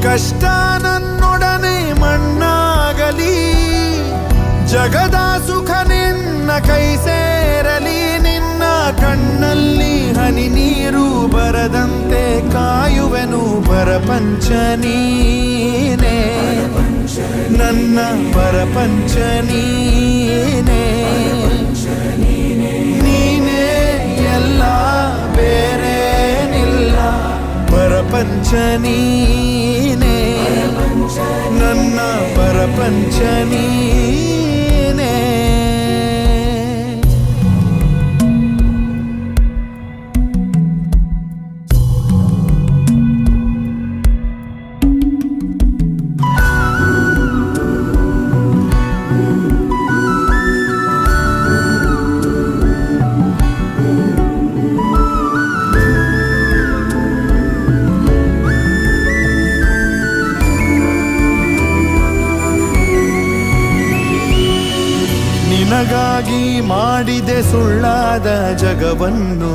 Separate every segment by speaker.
Speaker 1: ಕಷ್ಟ ನನ್ನೊಡನೆ ಮಣ್ಣಾಗಲಿ, ಜಗದ ಸುಖ ನಿನ್ನ ಕೈ ಸೇರಲಿ. ನಿನ್ನ ಕಣ್ಣಲ್ಲಿ ಹನಿ ನೀರು ಬರದಂತೆ ಕಾಯುವೆನು ಪರಪಂಚ ನೀನೇ, ನನ್ನ ಪರಪಂಚ ನೀನೇ. ನೀನೇ ಎಲ್ಲ ಬೇರೇನಿಲ್ಲ, ಪರಪಂಚ ನೀನೇ, ನನ್ನ ಪರಪಂಚ ನೀನೇ. ನಿನಗಾಗಿ ಮಾಡಿದೆ ಸುಳ್ಳಾದ ಜಗವನ್ನು,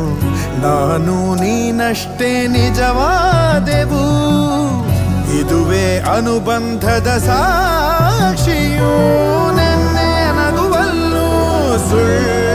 Speaker 1: ನಾನು ನೀನಷ್ಟೇ ನಿಜವಾದೆವು. ಇದುವೇ ಅನುಬಂಧದ ಸಾಕ್ಷಿಯೂ, ನೆನ್ನೆ ನಗುವಲ್ಲೂ ಸುಳ್ಳು